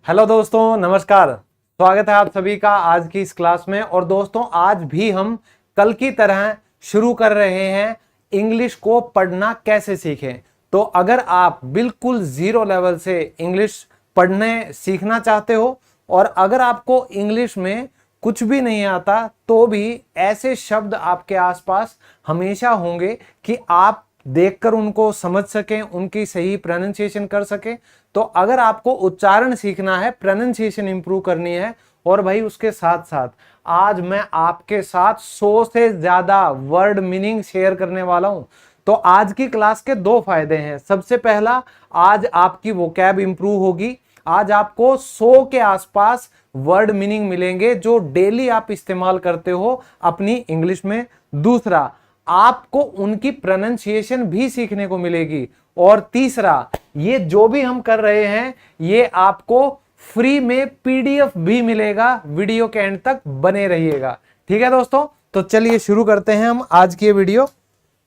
Hello दोस्तों, नमस्कार। स्वागत है आप सभी का आज की इस क्लास में। और दोस्तों, आज भी हम कल की तरह शुरू कर रहे हैं इंग्लिश को पढ़ना कैसे सीखें। तो अगर आप बिल्कुल जीरो लेवल से इंग्लिश पढ़ने सीखना चाहते हो और अगर आपको इंग्लिश में कुछ भी नहीं आता तो भी ऐसे शब्द आपके आसपास हमेशा होंगे कि आप देखकर उनको समझ सकें, उनकी सही प्रोनाउंसिएशन कर सकें। तो अगर आपको उच्चारण सीखना है, प्रोनाउंसिएशन इंप्रूव करनी है और भाई उसके साथ साथ आज मैं आपके साथ 100 से ज्यादा वर्ड मीनिंग शेयर करने वाला हूं। तो आज की क्लास के दो फायदे हैं। सबसे पहला, आज आपकी वोकैब इंप्रूव होगी। आज आपको 100 के आसपास वर्ड मीनिंग मिलेंगे जो डेली आप इस्तेमाल करते हो अपनी इंग्लिश में। दूसरा, आपको उनकी प्रोनाउंसिएशन भी सीखने को मिलेगी। और तीसरा, ये जो भी हम कर रहे हैं ये आपको फ्री में पीडीएफ भी मिलेगा। वीडियो के एंड तक बने रहिएगा, ठीक है दोस्तों। तो चलिए शुरू करते हैं हम आज की ये वीडियो।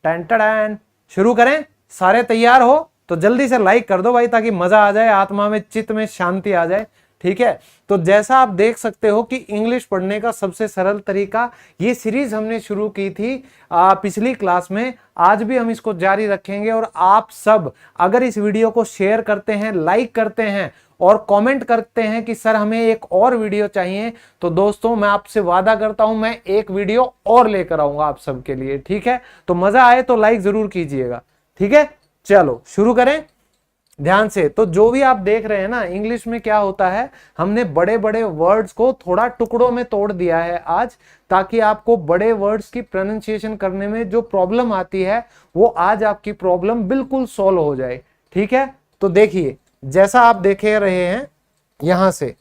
टन टन शुरू करें। सारे तैयार हो तो जल्दी से लाइक कर दो भाई, ताकि मजा आ जाए, आत्मा में चित्त में शांति आ जाए, ठीक है। तो जैसा आप देख सकते हो कि इंग्लिश पढ़ने का सबसे सरल तरीका, ये सीरीज हमने शुरू की थी पिछली क्लास में। आज भी हम इसको जारी रखेंगे। और आप सब अगर इस वीडियो को शेयर करते हैं, लाइक करते हैं और कमेंट करते हैं कि सर हमें एक और वीडियो चाहिए, तो दोस्तों मैं आपसे वादा करता हूं मैं एक वीडियो और लेकर आऊंगा आप सबके लिए, ठीक है। तो मजा आए तो लाइक जरूर कीजिएगा, ठीक है। चलो शुरू करें ध्यान से। तो जो भी आप देख रहे हैं ना, इंग्लिश में क्या होता है, हमने बड़े बड़े वर्ड्स को थोड़ा टुकड़ों में तोड़ दिया है आज, ताकि आपको बड़े वर्ड्स की प्रोनाउंसिएशन करने में जो प्रॉब्लम आती है वो आज आपकी प्रॉब्लम बिल्कुल सॉल्व हो जाए, ठीक है। तो देखिए, जैसा आप देख रहे हैं यहां से,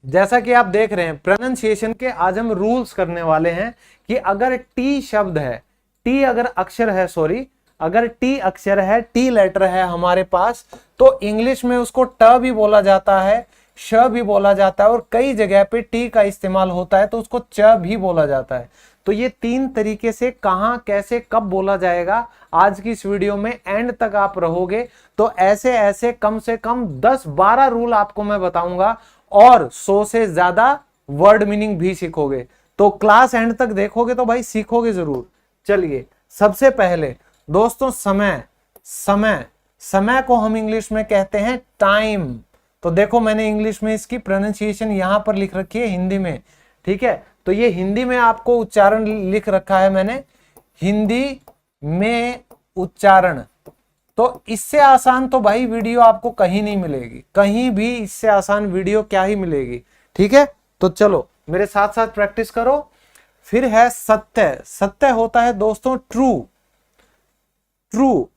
जैसा कि आप देख रहे हैं प्रोनाउंसिएशन के आज हम रूल्स करने वाले हैं कि अगर टी शब्द है, टी अगर अक्षर है, सॉरी, अगर टी अक्षर है, टी लेटर है हमारे पास, तो इंग्लिश में उसको ट भी बोला जाता है, श भी बोला जाता है और कई जगह पे टी का इस्तेमाल होता है तो उसको च भी बोला जाता है। तो ये तीन तरीके से कहां, कैसे, कब बोला जाएगा, आज की इस वीडियो में एंड तक आप रहोगे तो ऐसे ऐसे कम से कम 10-12 रूल आपको मैं बताऊंगा और 100 से ज्यादा वर्ड मीनिंग भी सीखोगे। तो क्लास एंड तक देखोगे तो भाई सीखोगे जरूर। चलिए, सबसे पहले दोस्तों, समय समय समय को हम इंग्लिश में कहते हैं टाइम। तो देखो, मैंने इंग्लिश में इसकी प्रोनाउंसिएशन यहां पर लिख रखी है हिंदी में, ठीक है। तो ये हिंदी में आपको उच्चारण लिख रखा है मैंने, हिंदी में उच्चारण। तो इससे आसान तो भाई वीडियो आपको कहीं नहीं मिलेगी, कहीं भी इससे आसान वीडियो क्या ही मिलेगी, ठीक है। तो चलो मेरे साथ साथ प्रैक्टिस करो। फिर है सत्य। सत्य होता है दोस्तों ट्रू। ट्रू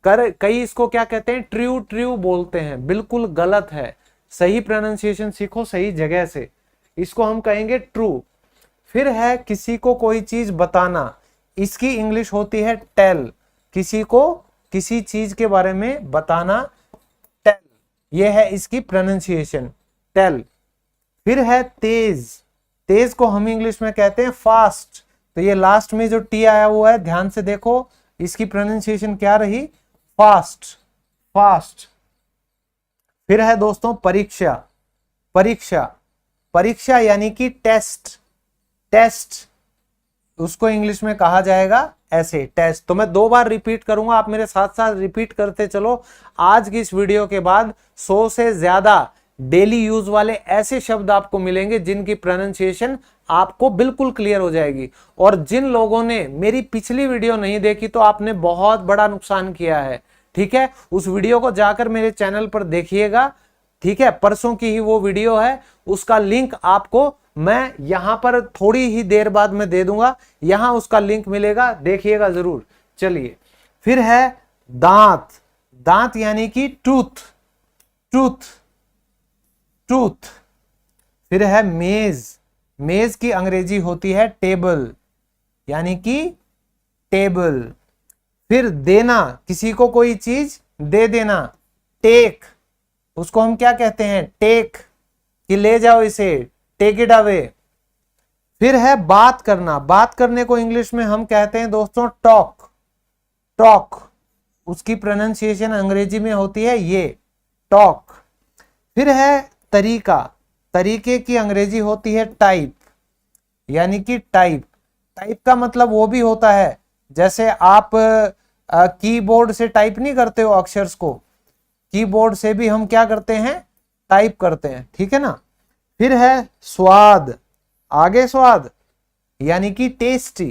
कर, कई इसको क्या कहते हैं, ट्रू ट्रू बोलते हैं, बिल्कुल गलत है। सही प्रोनाउंसिएशन सीखो सही जगह से, इसको हम कहेंगे ट्रू। फिर है किसी को कोई चीज बताना, इसकी इंग्लिश होती है टेल। किसी को किसी चीज के बारे में बताना, टेल, ये है इसकी प्रोनाउंसिएशन, टेल। फिर है तेज। तेज को हम इंग्लिश में कहते हैं फास्ट। तो ये लास्ट में जो टी आया हुआ है, ध्यान से देखो, इसकी प्रोनाउंसिएशन क्या रही, फास्ट, फास्ट। फिर है दोस्तों परीक्षा। परीक्षा, परीक्षा यानी कि टेस्ट। टेस्ट उसको इंग्लिश में कहा जाएगा ऐसे, टेस्ट। तो मैं 2 बार रिपीट करूंगा, आप मेरे साथ साथ रिपीट करते चलो। आज की इस वीडियो के बाद 100 से ज्यादा डेली यूज वाले ऐसे शब्द आपको मिलेंगे जिनकी प्रोनाउंसिएशन आपको बिल्कुल क्लियर हो जाएगी। और जिन लोगों ने मेरी पिछली वीडियो नहीं देखी तो आपने बहुत बड़ा नुकसान किया है, ठीक है। उस वीडियो को जाकर मेरे चैनल पर देखिएगा, ठीक है। परसों की ही वो वीडियो है, उसका लिंक आपको मैं यहां पर थोड़ी ही देर बाद में दे दूंगा, यहां उसका लिंक मिलेगा, देखिएगा जरूर। चलिए, फिर है दांत। दांत यानी कि टूथ, टूथ, टूथ। फिर है मेज। मेज की अंग्रेजी होती है टेबल, यानी कि टेबल। फिर देना, किसी को कोई चीज दे देना, टेक। उसको हम क्या कहते हैं, टेक, कि ले जाओ इसे, टेक इट अवे। फिर है बात करना। बात करने को इंग्लिश में हम कहते हैं दोस्तों टॉक, टॉक। उसकी प्रोनाउंसिएशन अंग्रेजी में होती है ये, टॉक। फिर है तरीका, तरीके की अंग्रेजी होती है टाइप, यानी कि टाइप। टाइप का मतलब वो भी होता है, जैसे आप कीबोर्ड से टाइप नहीं करते हो अक्षर्स को, कीबोर्ड से भी हम क्या करते हैं, टाइप करते हैं, ठीक है ना। फिर है स्वाद, आगे स्वाद यानी कि टेस्टी,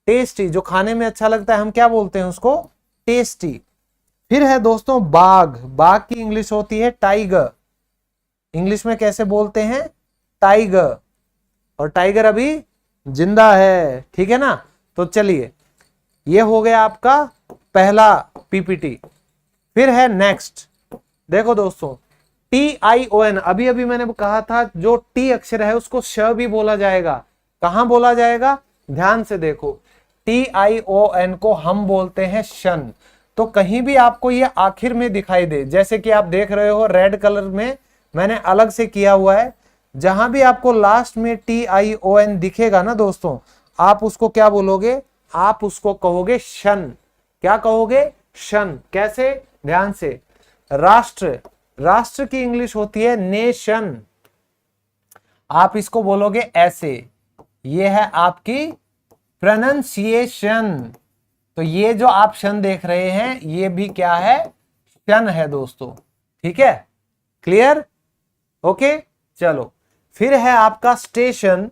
टेस्टी जो खाने में अच्छा लगता है हम क्या बोलते हैं उसको, टेस्टी। फिर है दोस्तों बाघ, बाघ की इंग्लिश होती है टाइगर, इंग्लिश में कैसे बोलते हैं, टाइगर, और टाइगर अभी जिंदा है, ठीक है ना। तो चलिए ये हो गया आपका पहला पीपीटी। फिर है नेक्स्ट, देखो दोस्तों TION, अभी अभी मैंने कहा था जो टी अक्षर है उसको श भी बोला जाएगा। कहां बोला जाएगा, ध्यान से देखो, TION को हम बोलते हैं शन। तो कहीं भी आपको ये आखिर में दिखाई दे, जैसे कि आप देख रहे हो रेड कलर में मैंने अलग से किया हुआ है, जहां भी आपको लास्ट में TION दिखेगा ना दोस्तों, आप उसको क्या बोलोगे, आप उसको कहोगे शन। क्या कहोगे, शन। कैसे, ध्यान से, राष्ट्र, राष्ट्र की इंग्लिश होती है नेशन, आप इसको बोलोगे ऐसे, ये है आपकी प्रोनाउंसिएशन। तो ये जो आप शन देख रहे हैं ये भी क्या है, शन है दोस्तों, ठीक है, क्लियर, ओके। चलो फिर है आपका स्टेशन,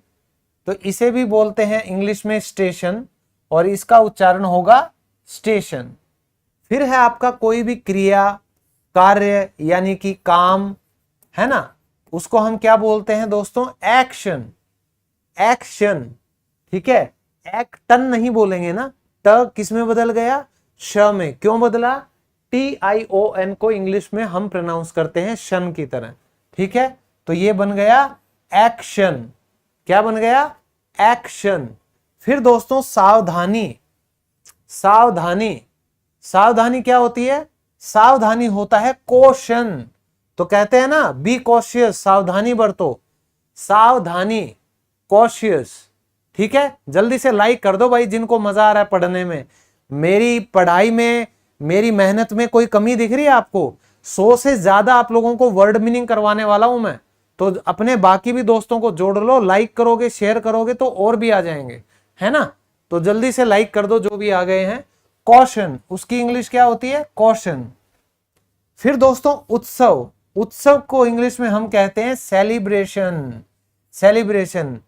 तो इसे भी बोलते हैं इंग्लिश में स्टेशन, और इसका उच्चारण होगा स्टेशन। फिर है आपका कोई भी क्रिया, कार्य यानी कि काम, है ना, उसको हम क्या बोलते हैं दोस्तों, एक्शन, एक्शन, ठीक है। एक्टन नहीं बोलेंगे ना, ट किस में बदल गया, श में, क्यों बदला, TION को इंग्लिश में हम प्रोनाउंस करते हैं शन की तरह, ठीक है। तो ये बन गया एक्शन, क्या बन गया, एक्शन। फिर दोस्तों सावधानी, सावधानी, सावधानी क्या होती है, सावधानी होता है कॉशन। तो कहते हैं ना बी कॉशियस, सावधानी बरतो, सावधानी, कॉशियस, ठीक है। जल्दी से लाइक कर दो भाई जिनको मजा आ रहा है पढ़ने में, मेरी पढ़ाई में, मेरी मेहनत में कोई कमी दिख रही है आपको, 100 से ज्यादा आप लोगों को वर्ड मीनिंग करवाने वाला हूं मैं। तो अपने बाकी भी दोस्तों को जोड़ लो, लाइक करोगे शेयर करोगे तो और भी आ जाएंगे, है ना। तो जल्दी से लाइक कर दो जो भी आ गए हैं। कॉशन, उसकी इंग्लिश क्या होती है, कॉशन। फिर दोस्तों उत्सव, उत्सव को इंग्लिश में हम कहते हैं सेलिब्रेशन, सेलिब्रेशन।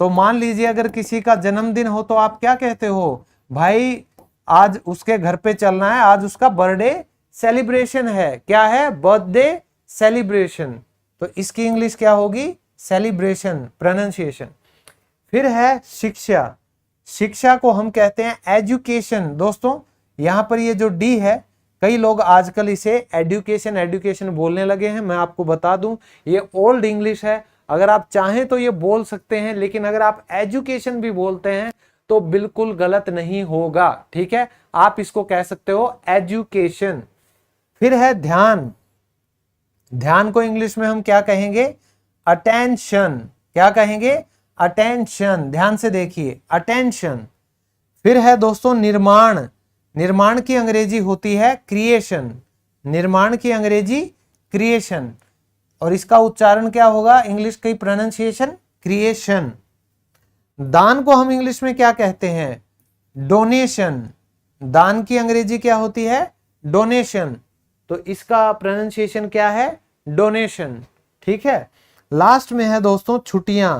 तो मान लीजिए अगर किसी का जन्मदिन हो तो आप क्या कहते हो, भाई आज उसके घर पे चलना है, आज उसका बर्थडे सेलिब्रेशन है, क्या है, बर्थडे सेलिब्रेशन। तो इसकी इंग्लिश क्या होगी, सेलिब्रेशन, प्रोनाउंसिएशन। फिर है शिक्षा, शिक्षा को हम कहते हैं एजुकेशन। दोस्तों यहां पर ये जो डी है, कई लोग आजकल इसे एडुकेशन एडुकेशन बोलने लगे हैं, मैं आपको बता दूं ये ओल्ड इंग्लिश है। अगर आप चाहें तो ये बोल सकते हैं, लेकिन अगर आप एजुकेशन भी बोलते हैं तो बिल्कुल गलत नहीं होगा, ठीक है। आप इसको कह सकते हो एजुकेशन। फिर है ध्यान, ध्यान को इंग्लिश में हम क्या कहेंगे, अटेंशन, क्या कहेंगे, अटेंशन। ध्यान से देखिए, अटेंशन। फिर है दोस्तों निर्माण, निर्माण की अंग्रेजी होती है क्रिएशन, निर्माण की अंग्रेजी क्रिएशन, और इसका उच्चारण क्या होगा, इंग्लिश की प्रोनाउंसिएशन क्रिएशन। दान को हम इंग्लिश में क्या कहते हैं, डोनेशन, दान की अंग्रेजी क्या होती है, डोनेशन, तो इसका प्रोनाउंसिएशन क्या है, डोनेशन, ठीक है। लास्ट में है दोस्तों छुट्टियां,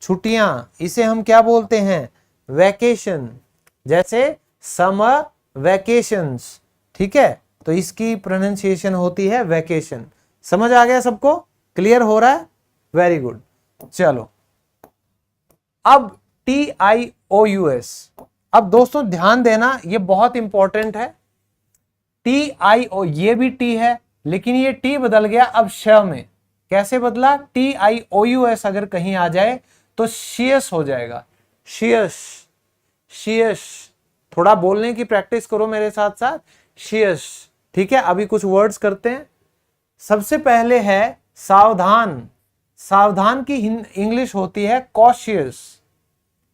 छुट्टियां इसे हम क्या बोलते हैं, वैकेशन, जैसे समर वैकेशंस, ठीक है। तो इसकी प्रोनाउंसिएशन होती है वैकेशन। समझ आ गया सबको, क्लियर हो रहा है, वेरी गुड। चलो अब TIOUS, अब दोस्तों ध्यान देना ये बहुत इंपॉर्टेंट है। TIO ये भी टी है लेकिन ये टी बदल गया अब श में, कैसे बदला, TIOUS अगर कहीं आ जाए तो शियस हो जाएगा, शियस, शियस। थोड़ा बोलने की प्रैक्टिस करो मेरे साथ साथ, शियस, ठीक है। अभी कुछ वर्ड्स करते हैं। सबसे पहले है सावधान, सावधान की इंग्लिश होती है कॉशियस,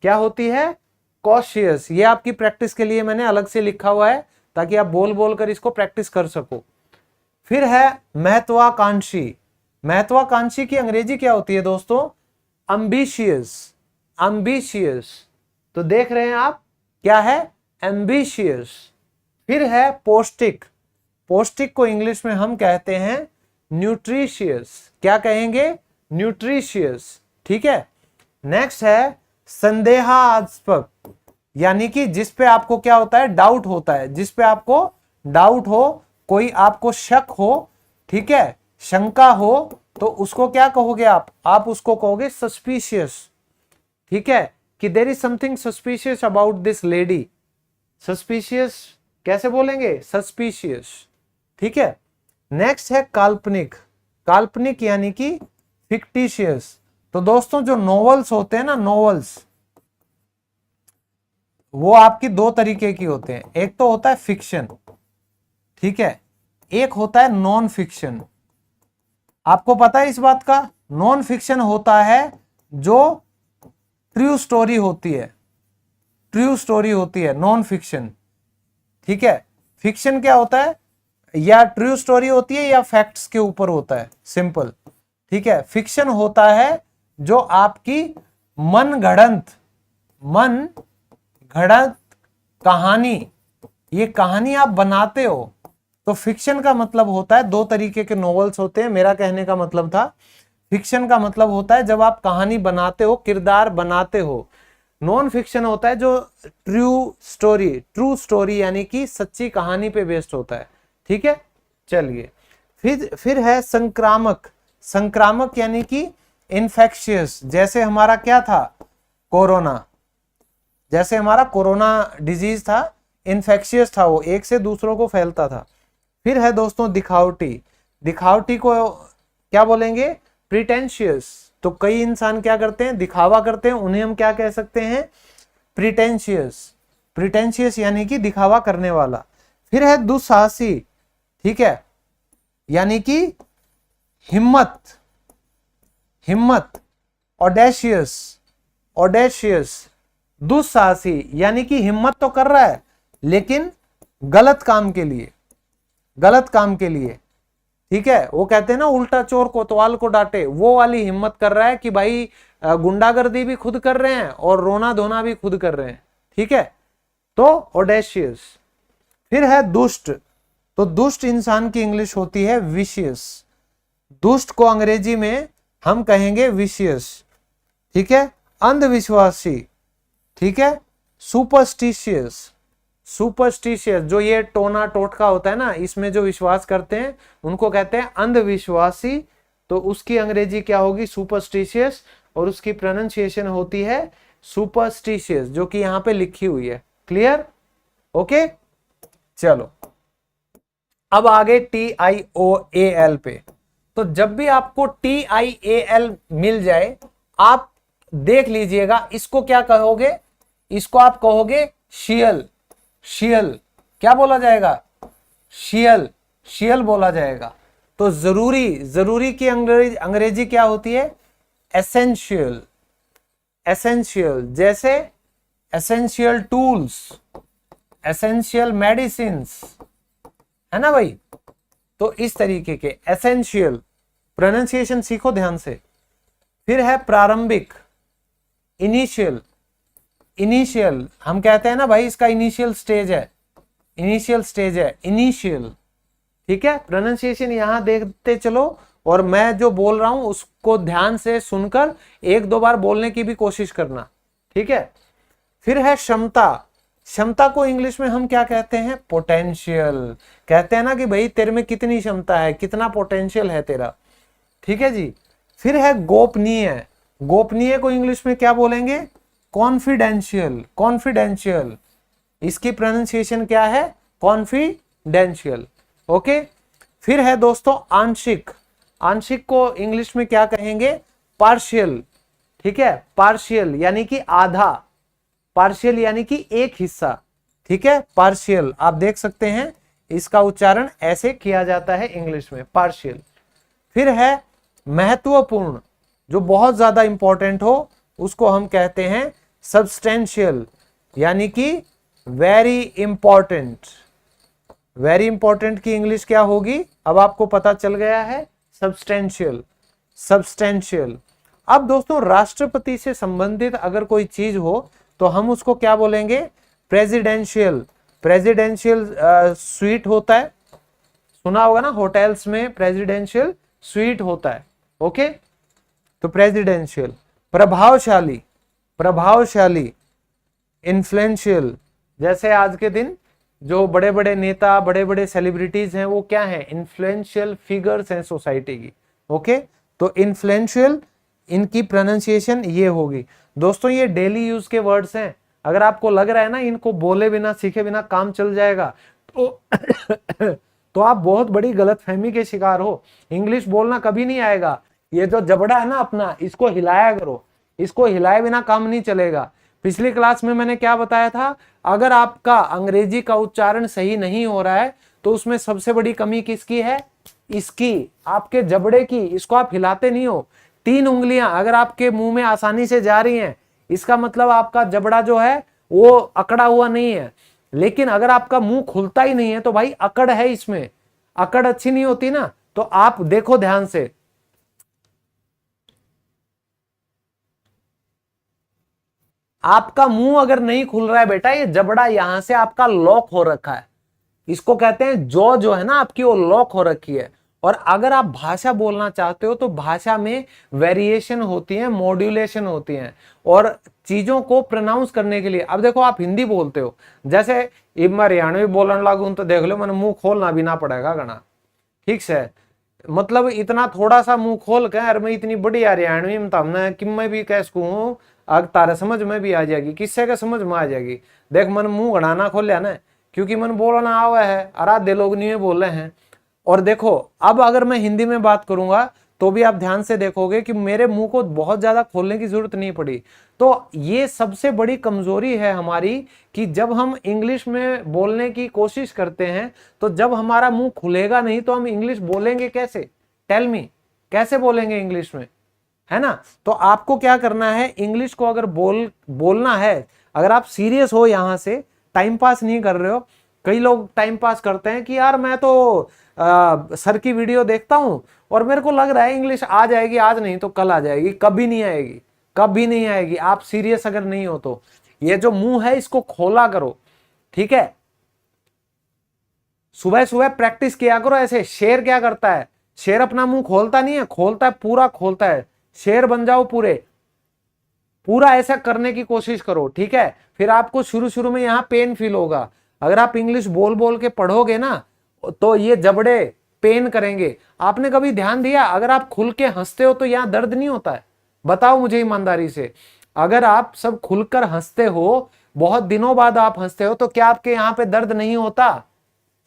क्या होती है, कॉशियस। ये आपकी प्रैक्टिस के लिए मैंने अलग से लिखा हुआ है ताकि आप बोल बोल कर इसको प्रैक्टिस कर सको। फिर है महत्वाकांक्षी। महत्वाकांक्षी की अंग्रेजी क्या होती है दोस्तों? एम्बिशियस। एम्बिशियस, तो देख रहे हैं आप क्या है? एम्बिशियस। फिर है पौष्टिक। पौष्टिक को इंग्लिश में हम कहते हैं न्यूट्रिशियस। क्या कहेंगे? न्यूट्रिशियस। ठीक है। नेक्स्ट है संदेहास्पद, यानी कि जिस पे आपको क्या होता है? डाउट होता है। जिस पे आपको डाउट हो, कोई आपको शक हो, ठीक है, शंका हो, तो उसको क्या कहोगे आप? आप उसको कहोगे सस्पिशियस। ठीक है, कि there is something suspicious about this lady. Suspicious कैसे बोलेंगे? सस्पिशियस। ठीक है। नेक्स्ट है काल्पनिक। काल्पनिक यानी कि फिक्टिशियस। तो दोस्तों जो नॉवेल्स होते हैं ना, नॉवेल्स, वो आपकी दो तरीके की होते हैं। एक तो होता है फिक्शन, ठीक है, एक होता है नॉन फिक्शन। आपको पता है इस बात का? नॉन फिक्शन होता है जो ट्रू स्टोरी होती है, ट्रू स्टोरी होती है नॉन फिक्शन। ठीक है। फिक्शन क्या होता है? या ट्रू स्टोरी होती है या फैक्ट्स के ऊपर होता है, सिंपल। ठीक है। फिक्शन होता है जो आपकी मन गढ़ंत कहानी, ये कहानी आप बनाते हो। तो फिक्शन का मतलब होता है, दो तरीके के नॉवेल्स होते हैं। मेरा कहने का मतलब था फिक्शन का मतलब होता है जब आप कहानी बनाते हो, किरदार बनाते हो। नॉन फिक्शन होता है जो ट्रू स्टोरी यानी कि सच्ची कहानी पे बेस्ड होता है। ठीक है। चलिए, फिर है संक्रामक। संक्रामक यानी कि इन्फेक्शियस। जैसे हमारा क्या था? कोरोना। जैसे हमारा कोरोना डिजीज था, इन्फेक्शियस था, वो एक से दूसरों को फैलता था। फिर है दोस्तों दिखावटी। दिखावटी को क्या बोलेंगे? प्रिटेंशियस। तो कई इंसान क्या करते हैं? दिखावा करते हैं, उन्हें हम क्या कह सकते हैं? प्रिटेंशियस। प्रिटेंशियस यानी कि दिखावा करने वाला। फिर है दुस्साहसी। ठीक है, यानी कि हिम्मत। ऑडेशियस। दुस्साहसी यानी कि हिम्मत तो कर रहा है लेकिन गलत काम के लिए। ठीक है। वो कहते हैं ना, उल्टा चोर कोतवाल को डांटे, वो वाली हिम्मत कर रहा है कि भाई गुंडागर्दी भी खुद कर रहे हैं और रोना धोना भी खुद कर रहे हैं। ठीक है। तो ऑडेशियस। फिर है दुष्ट। तो दुष्ट इंसान की इंग्लिश होती है विशियस। दुष्ट को अंग्रेजी में हम कहेंगे विशियस। ठीक है। अंधविश्वासी। ठीक है। सुपरस्टिशियस। जो ये टोना टोटका होता है ना, इसमें जो विश्वास करते हैं उनको कहते हैं अंधविश्वासी। तो उसकी अंग्रेजी क्या होगी? सुपरस्टिशियस, और उसकी प्रोनाउंसिएशन होती है सुपरस्टिशियस, जो कि यहां पे लिखी हुई है। क्लियर? ओके। चलो, अब आगे TIOAL पे। तो जब भी आपको TIAL मिल जाए, आप देख लीजिएगा इसको क्या कहोगे? इसको आप कहोगे शियल। क्या बोला जाएगा? शियल बोला जाएगा। तो जरूरी की अंग्रेजी क्या होती है? एसेंशियल। जैसे एसेंशियल टूल्स, एसेंशियल मेडिसिन्स, है ना भाई? तो इस तरीके के एसेंशियल। प्रोनाउंसिएशन सीखो ध्यान से। फिर है प्रारंभिक। इनिशियल हम कहते हैं ना भाई, इसका इनिशियल स्टेज है। इनिशियल। ठीक है। प्रोनाउंसिएशन यहां देखते चलो, और मैं जो बोल रहा हूं उसको ध्यान से सुनकर एक दो बार बोलने की भी कोशिश करना। ठीक है। फिर है क्षमता को इंग्लिश में हम क्या कहते हैं? पोटेंशियल। कहते हैं ना कि भाई तेरे में कितनी क्षमता है, कितना पोटेंशियल है तेरा। ठीक है जी। फिर है गोपनीय को इंग्लिश में क्या बोलेंगे? कॉन्फिडेंशियल। इसकी प्रोनाउंसिएशन क्या है? कॉन्फिडेंशियल। ओके। फिर है दोस्तों आंशिक को इंग्लिश में क्या कहेंगे? पार्शियल। ठीक है। पार्शियल यानी कि आधा, पार्शियल यानी कि एक हिस्सा। ठीक है। पार्शियल आप देख सकते हैं, इसका उच्चारण ऐसे किया जाता है इंग्लिश में, पार्शियल। फिर है महत्वपूर्ण, जो बहुत ज्यादा इंपॉर्टेंट हो, उसको हम कहते हैं सब्सटेंशियल, यानी कि वेरी इंपॉर्टेंट। वेरी इंपॉर्टेंट की इंग्लिश क्या होगी, अब आपको पता चल गया है, सब्सटेंशियल। सब्सटेंशियल। अब दोस्तों राष्ट्रपति से संबंधित अगर कोई चीज हो तो हम उसको क्या बोलेंगे, प्रेसिडेंशियल। प्रेसिडेंशियल स्वीट होता है, सुना होगा ना, होटल्स में प्रेसिडेंशियल स्वीट होता है। ओके, तो प्रेसिडेंशियल। प्रभावशाली, प्रभावशाली, इन्फ्लुएंशियल। जैसे आज के दिन जो बड़े बड़े नेता, बड़े बड़े सेलिब्रिटीज हैं, वो क्या है, इन्फ्लुएंशियल फिगर्स हैं सोसाइटी की। ओके, तो इन्फ्लुएंशियल, इनकी प्रोनाउंसिएशन ये होगी। दोस्तों ये डेली यूज के वर्ड्स हैं, अगर आपको लग रहा है ना इनको बोले बिना सीखे बिना काम चल जाएगा तो तो आप बहुत बड़ी गलतफहमी के शिकार हो। इंग्लिश बोलना कभी नहीं आएगा, ये जो जबड़ा है ना अपना, इसको हिलाया करो, इसको हिलाए बिना काम नहीं चलेगा। पिछली क्लास में मैंने क्या बताया था, अगर आपका अंग्रेजी का उच्चारण सही नहीं हो रहा है तो उसमें सबसे बड़ी कमी किसकी है, इसकी, आपके जबड़े की। इसको आप हिलाते नहीं हो। 3 उंगलियां अगर आपके मुंह में आसानी से जा रही हैं, इसका मतलब आपका जबड़ा जो है वो अकड़ा हुआ नहीं है। लेकिन अगर आपका मुंह खुलता ही नहीं है तो भाई अकड़ है इसमें, अकड़ अच्छी नहीं होती ना। तो आप देखो ध्यान से, आपका मुंह अगर नहीं खुल रहा है बेटा, ये जबड़ा यहां से आपका लॉक हो रखा है, इसको कहते हैं जॉ जो है ना आपकी, वो लॉक हो रखी है। और अगर आप भाषा बोलना चाहते हो तो भाषा में वेरिएशन होती है, मॉड्यूलेशन होती है, और चीजों को प्रोनाउंस करने के लिए, अब देखो आप हिंदी बोलते हो, जैसे इब मैं हरियाणवी बोलने लागू तो देख लो मैंने मुंह खोलना भी ना पड़ेगा घना, ठीक से, मतलब इतना थोड़ा सा मुंह खोल के, अरे मैं इतनी बड़ी हरियाणवी में हमने कि मैं भी कह सकूं, अग तारे समझ में भी आ जाएगी, किससे का समझ में आ जाएगी। देख मन मुंह घड़ाना खोल लिया ना, क्योंकि मन बोलना आवा है, आराध्य लोग नहीं बोल रहे हैं। और देखो अब अगर मैं हिंदी में बात करूंगा तो भी आप ध्यान से देखोगे कि मेरे मुंह को बहुत ज्यादा खोलने की जरूरत नहीं पड़ी। तो ये सबसे बड़ी कमजोरी है हमारी कि जब हम इंग्लिश में बोलने की कोशिश करते हैं तो जब हमारा मुंह खुलेगा नहीं तो हम इंग्लिश बोलेंगे कैसे, टेल मी, कैसे बोलेंगे इंग्लिश में, है ना। तो आपको क्या करना है, इंग्लिश को अगर बोलना है, अगर आप सीरियस हो, यहां से टाइम पास नहीं कर रहे हो। कई लोग टाइम पास करते हैं कि यार मैं तो सर की वीडियो देखता हूं और मेरे को लग रहा है इंग्लिश आ जाएगी, आज नहीं तो कल आ जाएगी। कभी नहीं आएगी, कभी नहीं आएगी। आप सीरियस अगर नहीं हो तो ये जो मुंह है इसको खोला करो, ठीक है। सुबह सुबह प्रैक्टिस किया करो ऐसे। शेर क्या करता है, शेर अपना मुंह खोलता नहीं है, खोलता है, पूरा खोलता है। शेर बन जाओ पूरे, पूरा ऐसा करने की कोशिश करो, ठीक है। फिर आपको शुरू शुरू में यहां पेन फील होगा। अगर आप इंग्लिश बोल बोल के पढ़ोगे ना तो ये जबड़े पेन करेंगे। आपने कभी ध्यान दिया, अगर आप खुल के हंसते हो तो यहां दर्द नहीं होता है? बताओ मुझे ईमानदारी से, अगर आप सब खुलकर हंसते हो, बहुत दिनों बाद आप हंसते हो, तो क्या आपके यहां पे दर्द नहीं होता?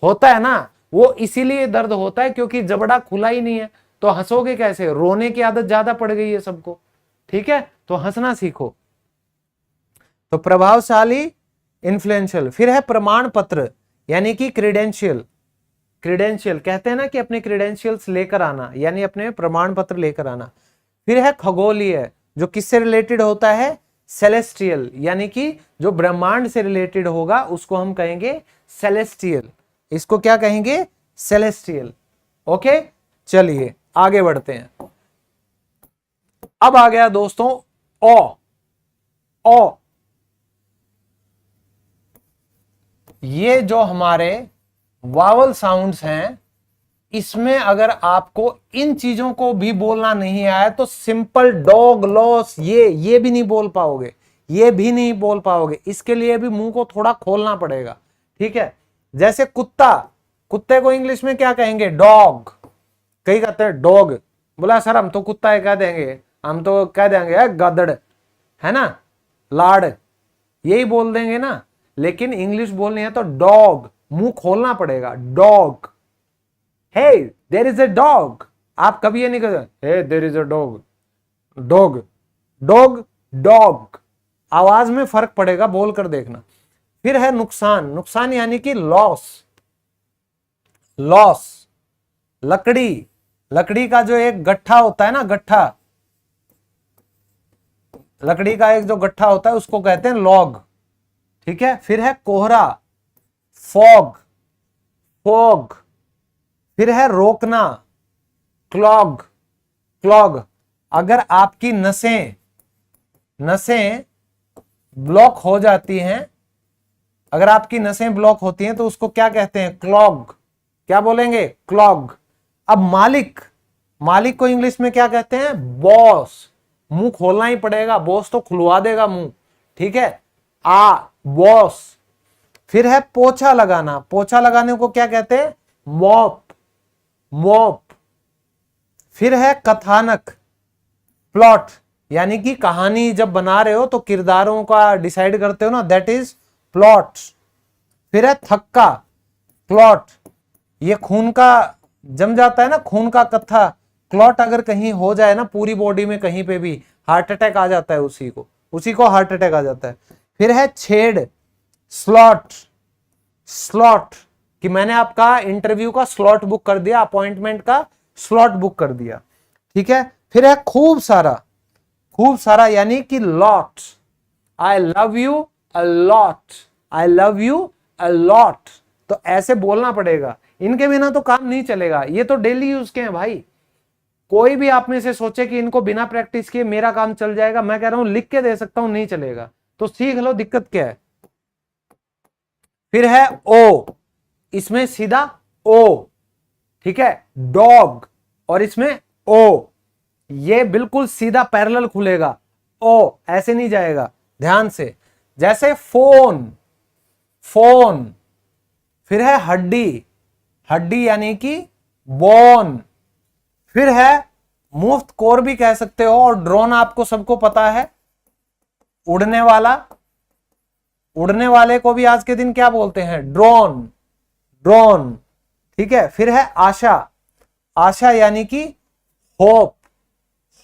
होता है ना। वो इसीलिए दर्द होता है क्योंकि जबड़ा खुला ही नहीं है। तो हंसोगे कैसे? रोने की आदत ज्यादा पड़ गई है सबको, ठीक है। तो हंसना सीखो। तो प्रभावशाली, इन्फ्लुएंशियल। फिर है प्रमाण पत्र यानी कि क्रीडेंशियल। क्रीडेंशियल कहते हैं ना कि अपने क्रीडेंशियल्स लेकर आना, यानी अपने प्रमाण पत्र लेकर आना। फिर है खगोलीय, जो किससे रिलेटेड होता है? सेलेस्टियल, यानी कि जो ब्रह्मांड से रिलेटेड होगा उसको हम कहेंगे सेलेस्टियल। इसको क्या कहेंगे? सेलेस्टियल। ओके, चलिए आगे बढ़ते हैं। अब आ गया दोस्तों ओ। ओ, ये जो हमारे वावल साउंड्स हैं, इसमें अगर आपको इन चीजों को भी बोलना नहीं आया तो सिंपल डॉग, लॉस, ये भी नहीं बोल पाओगे, ये भी नहीं बोल पाओगे। इसके लिए भी मुंह को थोड़ा खोलना पड़ेगा, ठीक है। जैसे कुत्ता, कुत्ते को इंग्लिश में क्या कहेंगे? डॉग। कई कहते हैं डॉग, बोला सर हम तो कुत्ता है कह देंगे, हम तो कह देंगे गदड़, है ना, लाड, यही बोल देंगे ना। लेकिन इंग्लिश बोलनी है तो डॉग, मुंह खोलना पड़ेगा। Dog, hey there is a dog. आप कभी ये नहीं कहते hey there is a dog. Dog, dog, dog, आवाज में फर्क पड़ेगा, बोलकर देखना। फिर है नुकसान। नुकसान यानी कि लॉस। लॉस, लकड़ी, लकड़ी का जो एक गट्ठा होता है ना, गट्ठा, लकड़ी का एक जो गट्ठा होता है उसको कहते हैं लॉग, ठीक है। फिर है कोहरा, फॉग। फॉग, फिर है रोकना, क्लॉग, क्लॉग। अगर आपकी नसें ब्लॉक हो जाती हैं, अगर आपकी नसें ब्लॉक होती हैं तो उसको क्या कहते हैं? क्लॉग। क्या बोलेंगे? क्लॉग। अब मालिक, मालिक को इंग्लिश में क्या कहते हैं? बॉस। मुंह खोलना ही पड़ेगा, बॉस तो खुलवा देगा मुंह, ठीक है? बॉस। फिर है पोछा लगाना, पोछा लगाने को क्या कहते हैं? Mop, mop. फिर है कथानक, प्लॉट, यानी कि कहानी जब बना रहे हो तो किरदारों का डिसाइड करते हो ना, दैट इज प्लॉट। फिर है थक्का, क्लॉट, ये खून का जम जाता है ना, खून का कत्था, क्लॉट अगर कहीं हो जाए ना पूरी बॉडी में कहीं पे भी, हार्ट अटैक आ जाता है, उसी को हार्ट अटैक आ जाता है। फिर है छेड़, स्लॉट, स्लॉट, कि मैंने आपका इंटरव्यू का स्लॉट बुक कर दिया, अपॉइंटमेंट का स्लॉट बुक कर दिया, ठीक है? फिर है खूब सारा, खूब सारा यानी कि lot, I love you a lot, I love you a lot. तो ऐसे बोलना पड़ेगा, इनके बिना तो काम नहीं चलेगा। ये तो डेली यूज के हैं भाई। कोई भी आप में से सोचे कि इनको बिना प्रैक्टिस किए मेरा काम चल जाएगा, मैं कह रहा हूं लिख के दे सकता हूं, नहीं चलेगा। तो सीख लो, दिक्कत क्या है। फिर है ओ, इसमें सीधा ओ, ठीक है? डॉग, और इसमें ओ, ये बिल्कुल सीधा पैरेलल खुलेगा, ओ ऐसे नहीं जाएगा, ध्यान से। जैसे फोन, फोन। फिर है हड्डी, हड्डी यानी कि बोन। फिर है मुफ्त कोर भी कह सकते हो, और ड्रोन आपको सबको पता है, उड़ने वाला, उड़ने वाले को भी आज के दिन क्या बोलते हैं? ड्रोन, ड्रोन, ठीक है? फिर है आशा, आशा यानी कि होप,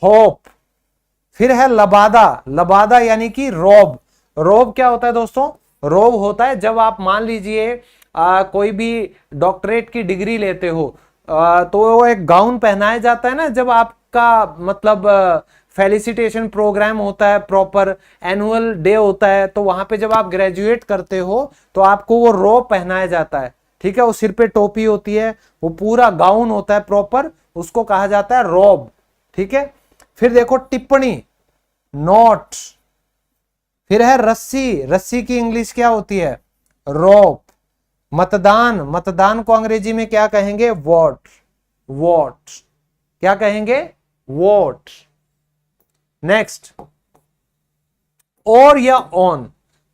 होप। फिर है लबादा, लबादा यानी कि रोब। रोब क्या होता है दोस्तों? रोब होता है जब आप मान लीजिए कोई भी डॉक्टरेट की डिग्री लेते हो, तो वो एक गाउन पहनाया जाता है ना, जब आपका मतलब फेलिसिटेशन प्रोग्राम होता है, प्रॉपर एनुअल डे होता है, तो वहां पे जब आप ग्रेजुएट करते हो तो आपको वो रोब पहनाया जाता है, ठीक है? वो सिर पे टोपी होती है, वो पूरा गाउन होता है प्रॉपर, उसको कहा जाता है रोब, ठीक है? फिर देखो टिप्पणी, नोट। फिर है रस्सी, रस्सी की इंग्लिश क्या होती है? रोप। मतदान, मतदान को अंग्रेजी में क्या कहेंगे? Vote, vote. क्या कहेंगे? वोट। नेक्स्ट, और या ऑन।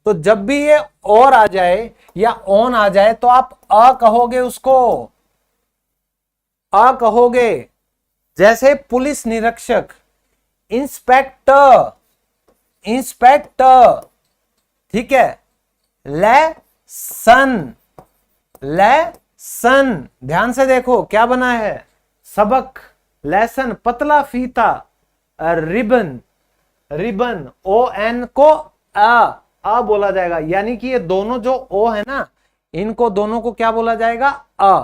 तो जब भी ये और आ जाए या ऑन आ जाए तो आप अ कहोगे, उसको अ कहोगे। जैसे पुलिस निरीक्षक, इंस्पेक्टर, इंस्पेक्टर, ठीक है? लेसन, लेसन, ध्यान से देखो क्या बना है? सबक, लेसन, पतला फीता, रिबन, रिबन, ओ एन को अ बोला जाएगा, यानी कि ये दोनों जो ओ है ना, इनको दोनों को क्या बोला जाएगा? अ।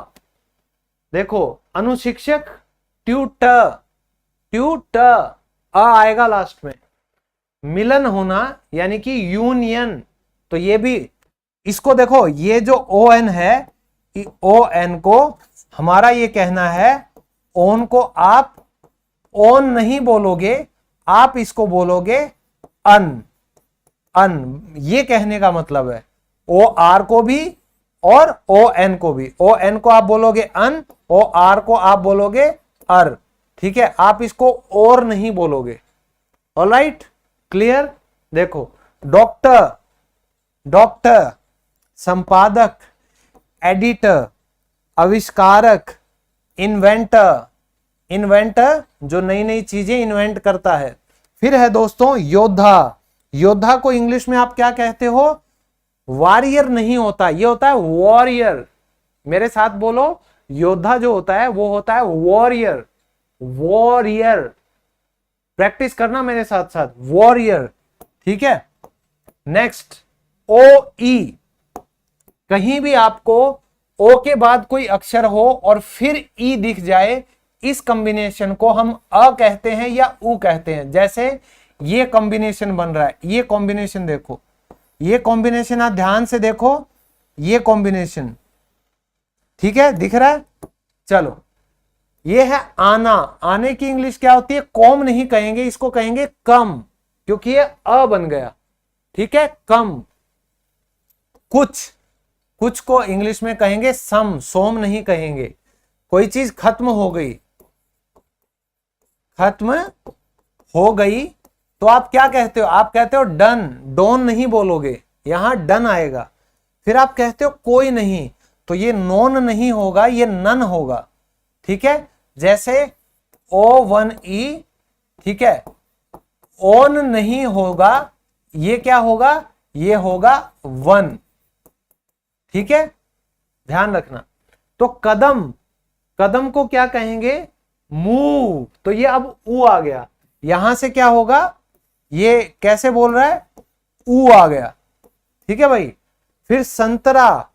देखो अनुशिक्षक, ट्यूटर, ट्यूटर, अ आएगा लास्ट में। मिलन होना यानी कि यूनियन, तो ये भी, इसको देखो, ये जो ओ एन है, ओ एन को हमारा ये कहना है, ओन को आप ओन नहीं बोलोगे, आप इसको बोलोगे अन, अन। ये कहने का मतलब है ओ आर को भी और ओ एन को भी। ओ एन को आप बोलोगे अन, ओ आर को आप बोलोगे अर, ठीक है? आप इसको और नहीं बोलोगे। Alright, clear? देखो डॉक्टर, डॉक्टर, संपादक, एडिटर, आविष्कारक, इन्वेंटर, इन्वेंटर जो नई नई चीजें इन्वेंट करता है। फिर है दोस्तों योद्धा, योद्धा को इंग्लिश में आप क्या कहते हो? वॉरियर नहीं होता, ये होता है वॉरियर। मेरे साथ बोलो, योद्धा जो होता है वो होता है वॉरियर, वॉरियर। प्रैक्टिस करना मेरे साथ साथ, वॉरियर, ठीक है? नेक्स्ट, ओ ई। कहीं भी आपको ओ के बाद कोई अक्षर हो और फिर ई दिख जाए, इस कॉम्बिनेशन को हम अ कहते हैं या उ कहते हैं। जैसे ये कॉम्बिनेशन बन रहा है, ये कॉम्बिनेशन देखो, ये कॉम्बिनेशन आप ध्यान से देखो, ये कॉम्बिनेशन ठीक है, दिख रहा है। चलो, ये है आना। आने की इंग्लिश क्या होती है? कॉम नहीं कहेंगे, इसको कहेंगे कम, क्योंकि ये अ बन गया। ठीक है, कम। कुछ, कुछ को इंग्लिश में कहेंगे सम, सोम नहीं कहेंगे। कोई चीज खत्म हो गई, खत्म हो गई, तो आप क्या कहते हो? आप कहते हो डन, डोन नहीं बोलोगे, यहां डन आएगा। फिर आप कहते हो कोई नहीं, तो ये नोन नहीं होगा, ये नन होगा। ठीक है, जैसे O1E, ठीक है, ओन नहीं होगा, ये क्या होगा? ये होगा वन। ठीक है, ध्यान रखना। तो कदम, कदम को क्या कहेंगे? मूव। तो ये अब ऊ आ गया, यहां से क्या होगा? ये कैसे बोल रहा है? ऊ आ गया। ठीक है भाई। फिर संतरा,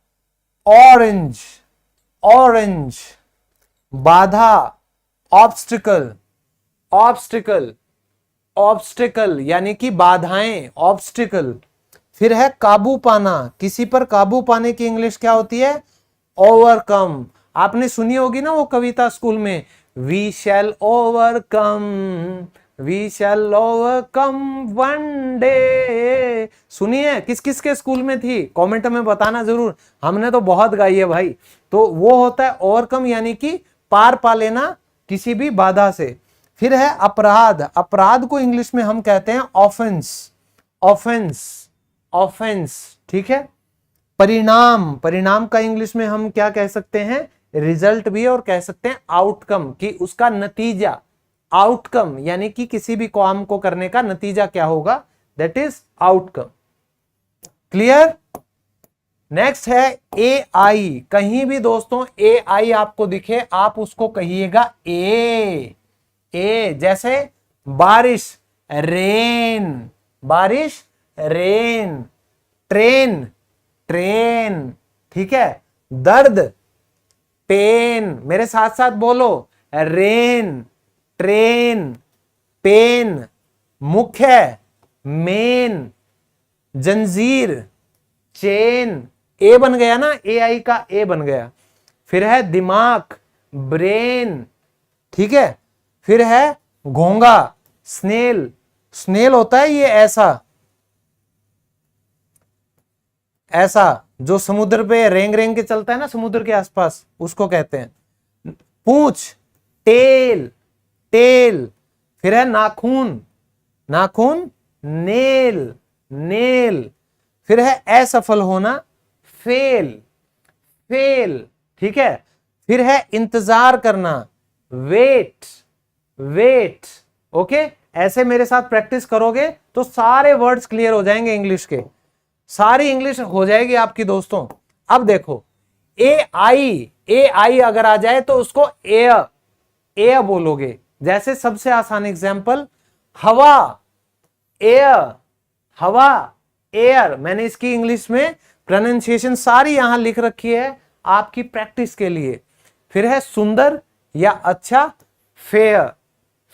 ऑरेंज, ऑरेंज। बाधा, ऑब्स्टिकल, ऑब्स्टिकल, ऑब्स्टिकल यानी कि बाधाएं, ऑब्स्टिकल। फिर है काबू पाना, किसी पर काबू पाने की इंग्लिश क्या होती है? ओवरकम। आपने सुनी होगी ना वो कविता स्कूल में, we shall overcome, we shall overcome one day. सुनिए, किस किस के स्कूल में थी? कमेंट में बताना जरूर, हमने तो बहुत गाई है भाई। तो वो होता है ओवरकम, यानी कि पार पा लेना किसी भी बाधा से। फिर है अपराध। अपराध को इंग्लिश में हम कहते हैं ऑफेंस, ऑफेंस, ऑफेंस। ठीक है। परिणाम, परिणाम का इंग्लिश में हम क्या कह सकते हैं? रिजल्ट भी, और कह सकते हैं आउटकम, कि उसका नतीजा। आउटकम यानी कि किसी भी काम को करने का नतीजा क्या होगा? That is outcome. Clear? Next है ए आई। कहीं भी दोस्तों ए आई आपको दिखे, आप उसको कहिएगा ए। ए जैसे बारिश, रेन, बारिश, रेन। Train, train. ठीक है। दर्द, पेन। मेरे साथ साथ बोलो, रेन, ट्रेन, पेन। मुख्य, मेन। जंजीर, चेन। ए बन गया ना, ए आई का ए बन गया। फिर है दिमाग, ब्रेन। ठीक है। फिर है घोंगा, स्नेल। स्नेल होता है ये ऐसा, ऐसा जो समुद्र पे रेंग रेंग के चलता है ना, समुद्र के आसपास, उसको कहते हैं। पूंछ, टेल, टेल। फिर है नाखून, नाखून, नेल, नेल। फिर है असफल होना, फेल, फेल। ठीक है। फिर है इंतजार करना, वेट, वेट। ओके, ऐसे मेरे साथ प्रैक्टिस करोगे तो सारे वर्ड्स क्लियर हो जाएंगे इंग्लिश के, सारी इंग्लिश हो जाएगी आपकी दोस्तों। अब देखो, ए आई, ए आई अगर आ जाए तो उसको एयर, एयर बोलोगे। जैसे सबसे आसान एग्जांपल, हवा, एयर, हवा, एयर। मैंने इसकी इंग्लिश में प्रोनाउंसिएशन सारी यहां लिख रखी है आपकी प्रैक्टिस के लिए। फिर है सुंदर या अच्छा, फेयर,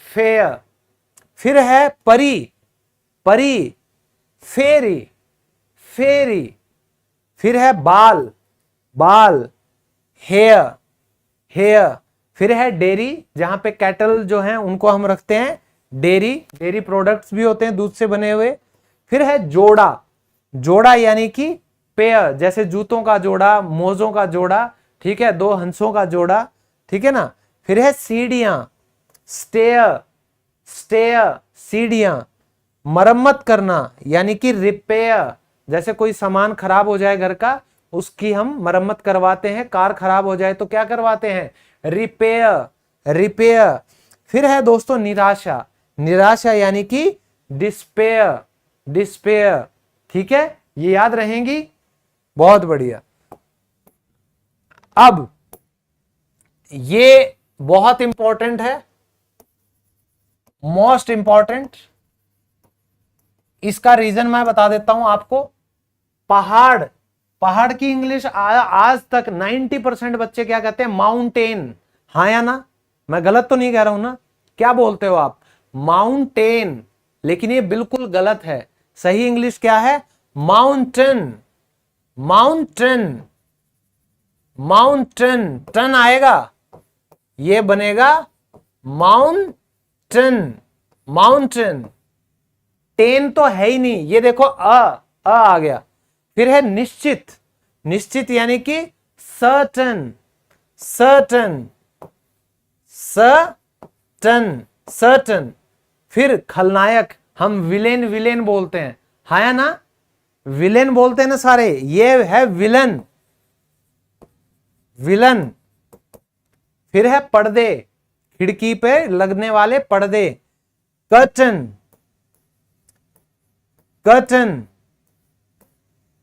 फेयर। फिर है परी, परी, फेरी, फेरी। फिर है बाल, बाल, हेयर, हेयर। फिर है डेयरी, जहां पे कैटल जो हैं उनको हम रखते हैं डेयरी, डेयरी प्रोडक्ट्स भी होते हैं दूध से बने हुए। फिर है जोड़ा, जोड़ा यानी कि पेयर, जैसे जूतों का जोड़ा, मोजों का जोड़ा। ठीक है, दो हंसों का जोड़ा। ठीक है ना। फिर है सीढ़ियां, स्टेयर, स्टेयर, सीढ़ियां। मरम्मत करना यानी कि रिपेयर, जैसे कोई सामान खराब हो जाए घर का, उसकी हम मरम्मत करवाते हैं। कार खराब हो जाए तो क्या करवाते हैं? Repair, repair. फिर है दोस्तों निराशा, निराशा यानी कि डिस्पेयर, डिस्पेयर। ठीक है, ये याद रहेंगी, बहुत बढ़िया। अब ये बहुत इंपॉर्टेंट है, मोस्ट इंपॉर्टेंट। इसका रीजन मैं बता देता हूं आपको। पहाड़, पहाड़ की इंग्लिश आज तक 90% बच्चे क्या कहते हैं? माउंटेन। हाँ या ना? मैं गलत तो नहीं कह रहा हूं ना? क्या बोलते हो आप? माउंटेन। लेकिन ये बिल्कुल गलत है। सही इंग्लिश क्या है? माउंटेन, माउंटेन, माउंटेन, टन आएगा, ये बनेगा माउंटेन, माउंटेन। टेन तो है ही नहीं, ये देखो अ आ गया। फिर है निश्चित, निश्चित यानी कि सर्टन, सर्टन, सर्टन, सर्टन। फिर खलनायक, हम विलेन, विलेन बोलते हैं, है ना, विलेन बोलते हैं ना सारे, ये है विलन, विलन। फिर है पर्दे, खिड़की पे लगने वाले पर्दे, कर्टन, कर्टन,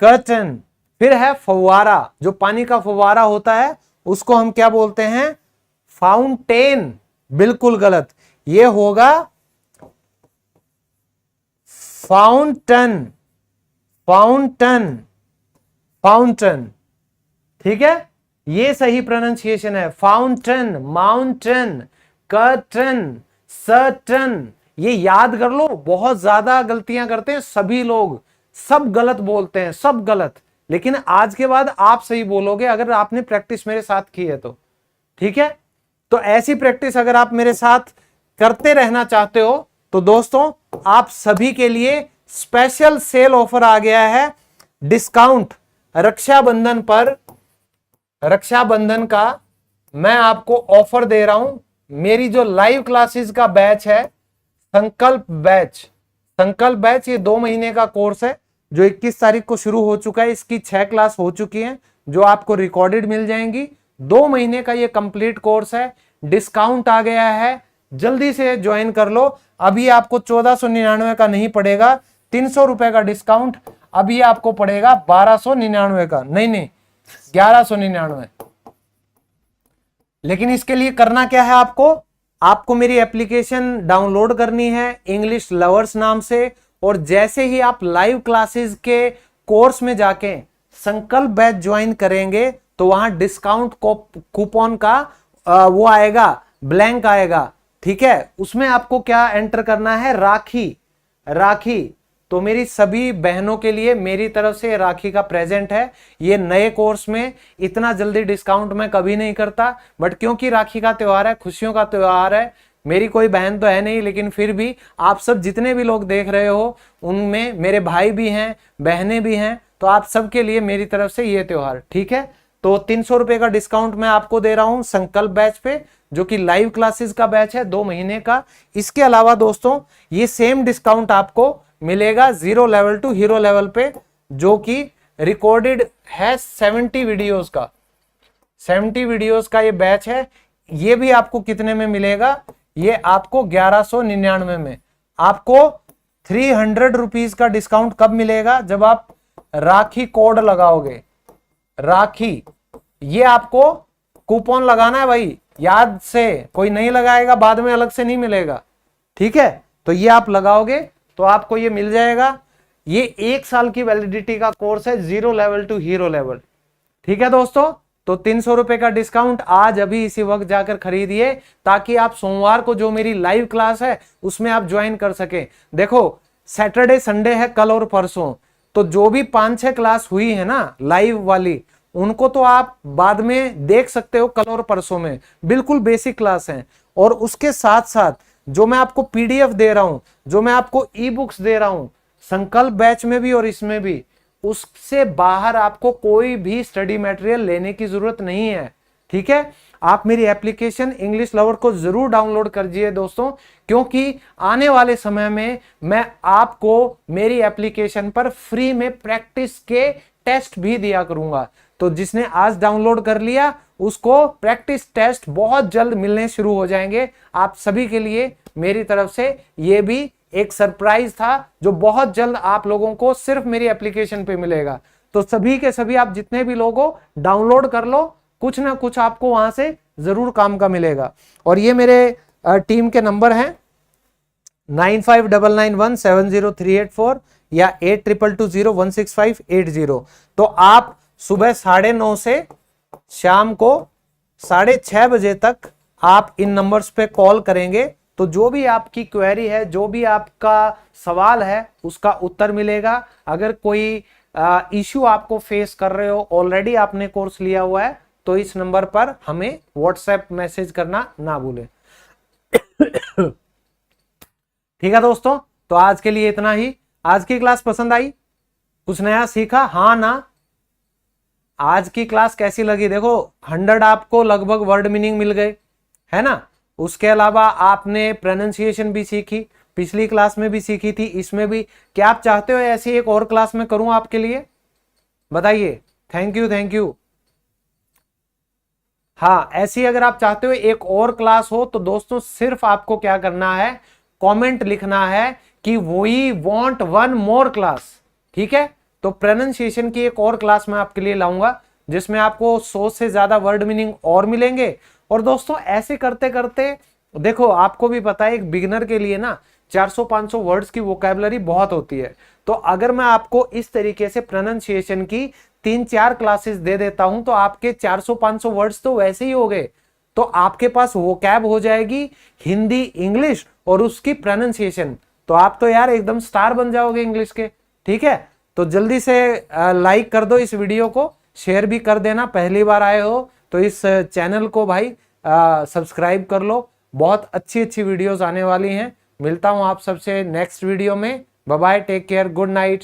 कर्टन। फिर है फव्वारा, जो पानी का फव्वारा होता है उसको हम क्या बोलते हैं, फाउंटेन। बिल्कुल गलत, ये होगा फाउंटन, फाउंटन, फाउंटन। ठीक है, ये सही प्रोनाउंसिएशन है, फाउंटन, माउंटेन, कर्टन, सर्टन। ये याद कर लो, बहुत ज्यादा गलतियां करते हैं सभी लोग, सब गलत बोलते हैं, सब गलत। लेकिन आज के बाद आप सही बोलोगे अगर आपने प्रैक्टिस मेरे साथ की है तो। ठीक है, तो ऐसी प्रैक्टिस अगर आप मेरे साथ करते रहना चाहते हो तो दोस्तों आप सभी के लिए स्पेशल सेल ऑफर आ गया है, डिस्काउंट रक्षाबंधन पर। रक्षाबंधन का मैं आपको ऑफर दे रहा हूं, मेरी जो लाइव क्लासेस का बैच है, संकल्प बैच, संकल्प बैच, ये 2 महीने का कोर्स है जो 21 तारीख को शुरू हो चुका है। इसकी 6 क्लास हो चुकी हैं जो आपको रिकॉर्डेड मिल जाएंगी। 2 महीने का ये कंप्लीट कोर्स है, डिस्काउंट आ गया है, जल्दी से ज्वाइन कर लो। अभी आपको 1499 का नहीं पड़ेगा, 300 रुपए का डिस्काउंट, अभी आपको पड़ेगा 1299 का, नहीं 1199। लेकिन इसके लिए करना क्या है, आपको मेरी एप्लीकेशन डाउनलोड करनी है इंग्लिश लवर्स नाम से, और जैसे ही आप लाइव क्लासेस के कोर्स में जाके संकल्प बैच ज्वाइन करेंगे तो वहां डिस्काउंट कूपन का वो आएगा, ब्लैंक आएगा। ठीक है, उसमें आपको क्या एंटर करना है, राखी, राखी। तो मेरी सभी बहनों के लिए मेरी तरफ से राखी का प्रेजेंट है। ये नए कोर्स में इतना जल्दी डिस्काउंट मैं कभी नहीं करता, बट क्योंकि राखी का त्योहार है, खुशियों का त्योहार है, मेरी कोई बहन तो है नहीं, लेकिन फिर भी आप सब जितने भी लोग देख रहे हो उनमें मेरे भाई भी हैं, बहनें भी हैं, तो आप सबके लिए मेरी तरफ से ये त्योहार। ठीक है, तो 300 रुपए का डिस्काउंट मैं आपको दे रहा हूं संकल्प बैच पे, जो कि लाइव क्लासेस का बैच है 2 महीने का। इसके अलावा दोस्तों ये सेम डिस्काउंट आपको मिलेगा 0 लेवल टू हीरो लेवल पे, जो कि रिकॉर्डेड है 70 वीडियोस का, 70 वीडियोस का ये बैच है। ये भी आपको कितने में मिलेगा, ये आपको 1199 में। आपको 300 रुपीज का डिस्काउंट कब मिलेगा, जब आप राखी कोड लगाओगे, राखी, ये आपको कूपन लगाना है भाई, याद से, कोई नहीं लगाएगा बाद में अलग से नहीं मिलेगा। ठीक है, तो ये आप लगाओगे तो आपको ये मिल जाएगा। ये 1 साल की वैलिडिटी का कोर्स है, 0 लेवल टू हीरो लेवल। ठीक है दोस्तों, तो 300 रुपए का डिस्काउंट आज अभी इसी वक्त जाकर खरीदिए, ताकि आप सोमवार को जो मेरी लाइव क्लास है उसमें आप ज्वाइन कर सके। देखो सैटरडे संडे है कल और परसों, तो जो भी 5-6 क्लास हुई है ना लाइव वाली, उनको तो आप बाद में देख सकते हो कल और परसों में, बिल्कुल बेसिक क्लास है। और उसके साथ साथ जो मैं आपको पीडीएफ दे रहा हूं, जो मैं आपको ई बुक्स दे रहा हूं, संकल्प बैच में भी और इसमें भी, उससे बाहर आपको कोई भी स्टडी मटेरियल लेने की जरूरत नहीं है। ठीक है, आप मेरी एप्लीकेशन इंग्लिश लवर को जरूर डाउनलोड करिए दोस्तों, क्योंकि आने वाले समय में मैं आपको मेरी एप्लीकेशन पर फ्री में प्रैक्टिस के टेस्ट भी दिया करूंगा। तो जिसने आज डाउनलोड कर लिया उसको प्रैक्टिस टेस्ट बहुत जल्द मिलने शुरू हो जाएंगे। आप सभी के लिए मेरी तरफ से ये भी एक सरप्राइज था जो बहुत जल्द आप लोगों को सिर्फ मेरी एप्लीकेशन पे मिलेगा। तो सभी के सभी आप जितने भी लोग हो डाउनलोड कर लो, कुछ ना कुछ आपको वहां से जरूर काम का मिलेगा। और ये मेरे टीम के नंबर हैं 9599170384 या 82201658 तो आप सुबह 9:30 से शाम को 6:30 बजे तक आप इन नंबर्स पे कॉल करेंगे तो जो भी आपकी क्वेरी है, जो भी आपका सवाल है, उसका उत्तर मिलेगा। अगर कोई इश्यू आपको फेस कर रहे हो, ऑलरेडी आपने कोर्स लिया हुआ है, तो इस नंबर पर हमें व्हाट्सएप मैसेज करना ना भूलें। ठीक है दोस्तों, तो आज के लिए इतना ही। आज की क्लास पसंद आई? कुछ नया सीखा, हाँ ना? आज की क्लास कैसी लगी? देखो 100 आपको लगभग वर्ड मीनिंग मिल गए, है ना? उसके अलावा आपने प्रोनाउंसिएशन भी सीखी, पिछली क्लास में भी सीखी थी, इसमें भी। क्या आप चाहते हो ऐसी एक और क्लास में करूं आपके लिए? बताइए। Thank you, thank you. हाँ, ऐसी अगर आप चाहते हो एक और क्लास हो तो दोस्तों सिर्फ आपको क्या करना है, कमेंट लिखना है कि we want one more class. ठीक है, तो प्रोनाउंसिएशन की एक और क्लास मैं आपके लिए लाऊंगा जिसमें आपको 100 से ज्यादा वर्ड मीनिंग और मिलेंगे। और दोस्तों ऐसे करते करते देखो, आपको भी पता है एक बिगिनर के लिए ना 400-500 वर्ड्स की वोकैबुलरी बहुत होती है। तो अगर मैं आपको इस तरीके से प्रोनाउंसिएशन की 3-4 क्लासेस दे देता हूं तो आपके 400-500 वर्ड्स तो वैसे ही हो गए। तो आपके पास वोकैब हो जाएगी हिंदी, इंग्लिश और उसकी प्रोनाउंसिएशन। तो आप तो यार एकदम स्टार बन जाओगे इंग्लिश के। ठीक है, तो जल्दी से लाइक कर दो इस वीडियो को, शेयर भी कर देना। पहली बार आए हो तो इस चैनल को भाई सब्सक्राइब कर लो। बहुत अच्छी अच्छी वीडियोस आने वाली हैं। मिलता हूं आप सबसे नेक्स्ट वीडियो में। Bye bye, take care, good night.